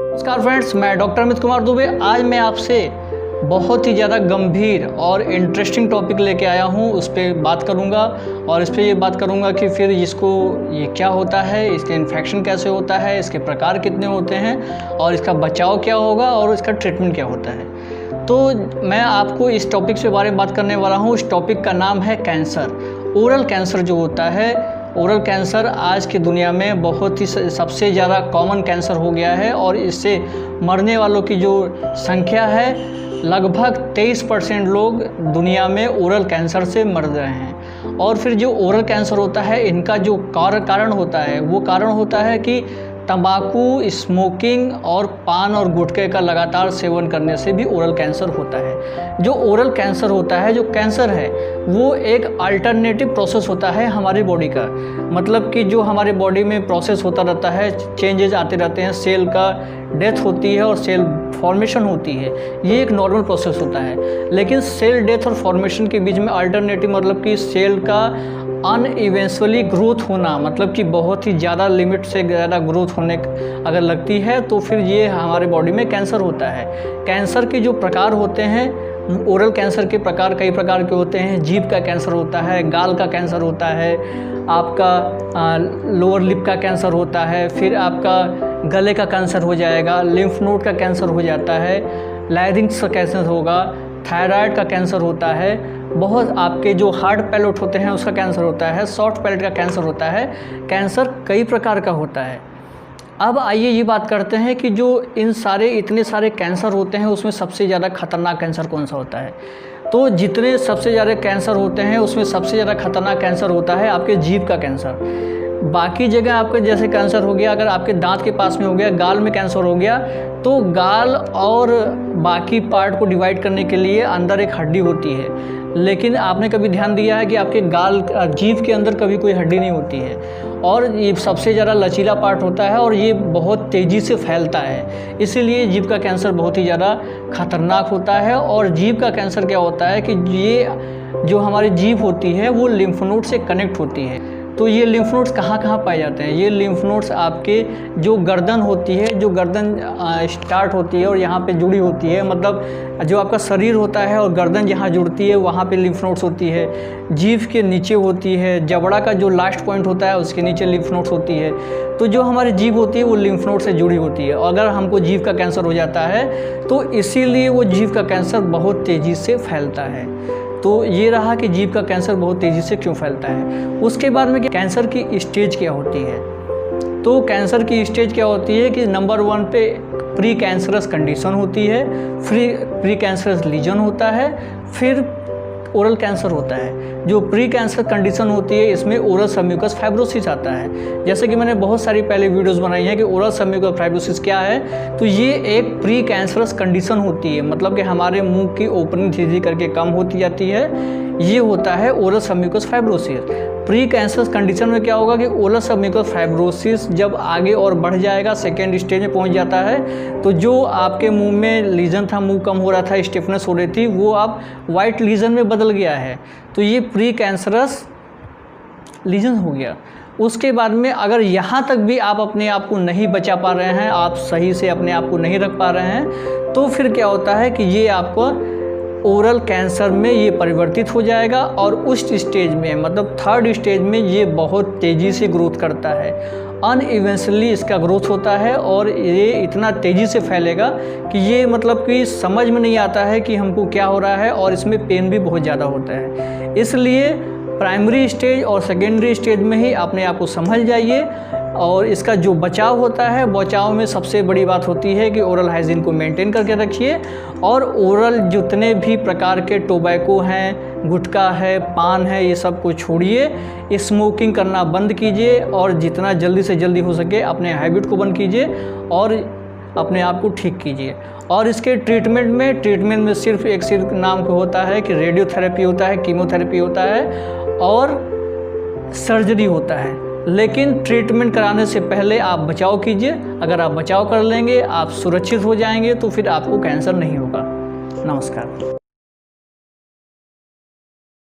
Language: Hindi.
नमस्कार फ्रेंड्स, मैं डॉक्टर अमित कुमार दुबे। आज मैं आपसे बहुत ही ज़्यादा गंभीर और इंटरेस्टिंग टॉपिक लेके आया हूँ। उस पर बात करूँगा और इस पर ये बात करूँगा कि फिर इसको ये क्या होता है, इसके इन्फेक्शन कैसे होता है, इसके प्रकार कितने होते हैं और इसका बचाव क्या होगा और इसका ट्रीटमेंट क्या होता है। तो मैं आपको इस टॉपिक के बारे में बात करने वाला हूँ। इस टॉपिक का नाम है कैंसर। ओरल कैंसर जो होता है, ओरल कैंसर आज की दुनिया में बहुत ही सबसे ज़्यादा कॉमन कैंसर हो गया है और इससे मरने वालों की जो संख्या है, लगभग 23% लोग दुनिया में ओरल कैंसर से मर रहे हैं। और फिर जो ओरल कैंसर होता है, इनका जो कारण होता है वो कारण होता है कि तंबाकू, स्मोकिंग और पान और गुटखे का लगातार सेवन करने से भी ओरल कैंसर होता है। जो ओरल कैंसर होता है, जो कैंसर है, वो एक अल्टरनेटिव प्रोसेस होता है हमारी बॉडी का। मतलब कि जो हमारे बॉडी में प्रोसेस होता रहता है, चेंजेस आते रहते हैं, सेल का डेथ होती है और सेल फॉर्मेशन होती है। ये एक नॉर्मल प्रोसेस होता है। लेकिन सेल डेथ और फॉर्मेशन के बीच में अल्टरनेटिव मतलब कि सेल का अनइवेंचुअली ग्रोथ होना, मतलब कि बहुत ही ज़्यादा लिमिट से ज़्यादा ग्रोथ होने अगर लगती है तो फिर ये हमारे बॉडी में कैंसर होता है। कैंसर के जो प्रकार होते हैं, ओरल कैंसर के प्रकार कई प्रकार के होते हैं। जीभ का कैंसर होता है, गाल का कैंसर होता है, आपका लोअर लिप का कैंसर होता है, फिर आपका गले का कैंसर हो जाएगा, लिम्फ नोड का कैंसर हो जाता है, लाइरिंक्स का कैंसर होगा, थायराइड का कैंसर होता है, बहुत आपके जो हार्ड पैलेट होते हैं उसका कैंसर होता है, सॉफ्ट पैलेट का कैंसर होता है। कैंसर कई प्रकार का होता है। अब आइए ये बात करते हैं कि जो इतने सारे कैंसर होते हैं उसमें सबसे ज़्यादा खतरनाक कैंसर कौन सा होता है। तो जितने सबसे ज़्यादा कैंसर होते हैं उसमें सबसे ज़्यादा खतरनाक कैंसर होता है आपके जीभ का कैंसर। बाकी जगह आपके जैसे कैंसर हो गया, अगर आपके दांत के पास में हो गया, गाल में कैंसर हो गया, तो गाल और बाकी पार्ट को डिवाइड करने के लिए अंदर एक हड्डी होती है। लेकिन आपने कभी ध्यान दिया है कि आपके जीभ के अंदर कभी कोई हड्डी नहीं होती है और ये सबसे ज़्यादा लचीला पार्ट होता है और ये बहुत तेज़ी से फैलता है। इसीलिए जीभ का कैंसर बहुत ही ज़्यादा खतरनाक होता है। और जीभ का कैंसर क्या होता है कि ये जो हमारी जीभ होती है वो लिम्फ नोड से कनेक्ट होती है। तो ये लिम्फ नोड्स कहाँ कहाँ पाए जाते हैं? ये लिम्फ नोड्स आपके जो गर्दन होती है, जो गर्दन स्टार्ट होती है और यहाँ पे जुड़ी होती है, मतलब जो आपका शरीर होता है और गर्दन जहाँ जुड़ती है वहाँ पे लिम्फ नोड्स होती है। जीभ के नीचे होती है, जबड़ा का जो लास्ट पॉइंट होता है उसके नीचे लिम्फ नोड्स होती है। तो जो हमारी जीभ होती है वो लिम्फ नोड से जुड़ी होती है। और अगर हमको जीभ का कैंसर हो जाता है तो इसीलिए वो जीभ का कैंसर बहुत तेज़ी से फैलता है। तो ये रहा कि जीभ का कैंसर बहुत तेज़ी से क्यों फैलता है। उसके बाद में कैंसर की स्टेज क्या होती है। तो कैंसर की स्टेज क्या होती है कि नंबर 1 पे प्री कैंसरस कंडीशन होती है, प्री कैंसरस लीजन होता है, फिर ओरल कैंसर होता है। जो प्री कैंसर कंडीशन होती है इसमें ओरल सबम्यूकस फाइब्रोसिस आता है। जैसे कि मैंने बहुत सारी पहले वीडियोस बनाई हैं कि ओरल सबम्यूकस फाइब्रोसिस क्या है। तो ये एक प्री कैंसरस कंडीशन होती है, मतलब कि हमारे मुंह की ओपनिंग धीरे धीरे करके कम होती जाती है। ये होता है oral submucous fibrosis. Pre cancerous condition में क्या होगा कि ओरल सबम्यूकस फाइब्रोसिस जब आगे और बढ़ जाएगा, सेकेंड स्टेज में पहुंच जाता है, तो जो आपके मुंह में लीजन था, मुंह कम हो रहा था, स्टिफनेस हो रही थी, वो अब वाइट लीजन में बदल गया है। तो ये प्री कैंसरस लीजन हो गया। उसके बाद में अगर यहाँ तक भी आप अपने आप को नहीं बचा पा रहे हैं, आप सही से अपने आप को नहीं रख पा रहे हैं, तो फिर क्या होता है कि ये आपको ओरल कैंसर में ये परिवर्तित हो जाएगा। और उस स्टेज में, मतलब थर्ड स्टेज में, ये बहुत तेज़ी से ग्रोथ करता है। अनइवेंचुअली इसका ग्रोथ होता है और ये इतना तेज़ी से फैलेगा कि ये मतलब कि समझ में नहीं आता है कि हमको क्या हो रहा है और इसमें पेन भी बहुत ज़्यादा होता है। इसलिए प्राइमरी स्टेज और सेकेंडरी स्टेज में ही अपने आप को समझ जाइए। और इसका जो बचाव होता है, बचाव में सबसे बड़ी बात होती है कि ओरल हाइजीन को मेंटेन करके रखिए। और ओरल जितने भी प्रकार के टोबैको हैं, गुटखा है, पान है, ये सब को छोड़िए। स्मोकिंग करना बंद कीजिए और जितना जल्दी से जल्दी हो सके अपने हैबिट को बंद कीजिए और अपने आप को ठीक कीजिए। और इसके ट्रीटमेंट में सिर्फ नाम को होता है कि रेडियोथेरेपी होता है, कीमोथेरेपी होता है और सर्जरी होता है। लेकिन ट्रीटमेंट कराने से पहले आप बचाव कीजिए। अगर आप बचाव कर लेंगे, आप सुरक्षित हो जाएंगे, तो फिर आपको कैंसर नहीं होगा। नमस्कार।